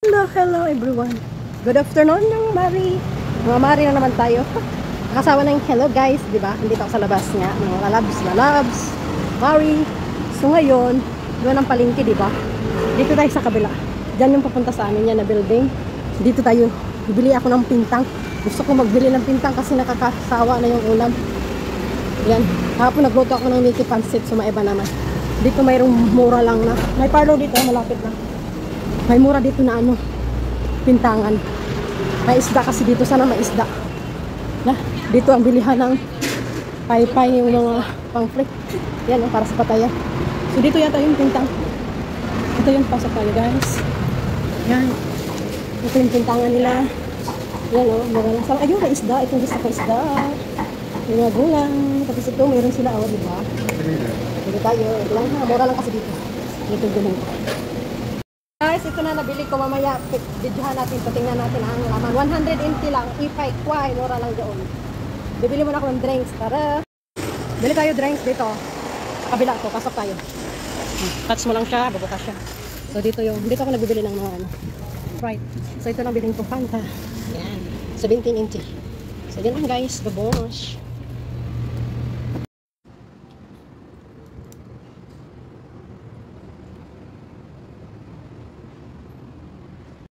Hello everyone. Good afternoon mga Mari. Mga Mari na naman tayo. Nakasawa ng hello guys, di ba? Hindi ako sa labas nga. Mga lalabs, Mari. So ngayon, doon ang palengke, di ba? Dito tayo sa kabila. Diyan yung papunta sa amin yan na building. Dito tayo. Bibili ako ng pintang. Gusto ko magbili ng pintang kasi nakakasawa na yung ulam. Yan. Kahapon nagluto ako ng Mickey Pancit, so maiba naman. Dito mayroong mura lang na. May parlor dito, malapit lang. May mura dito na ano, pintangan. May isda kasi dito, sana may isda. Na, dito ang bilihan ng paypay, yung mga pang-free. Yan, para sa pataya. So dito yata yung pintang. Ito yung pasok tayo guys. Yan. Ito yung pintangan nila. Yan o, mura lang. Ayun, may isda. Itong gusto ko isda. May mga gulang. Tapos ito, mayroon sila. O, diba? Dito tayo. Mura lang kasi dito. Dito gulang ko. Guys, ito na nabili ko mamaya. Videohan natin, patingnan natin ang laman. 180 lang. Ipay, kway, mura lang doon. Bibili muna ako ng drinks. Tara! Bili tayo drinks dito. Kabila to, pasok tayo. Touch mo lang siya, bubukas siya. So dito ako nagbibili ng mga ano. Right. So ito lang bilhin ko, Fanta. Yan. 17 inch. So yan lang guys, babosh.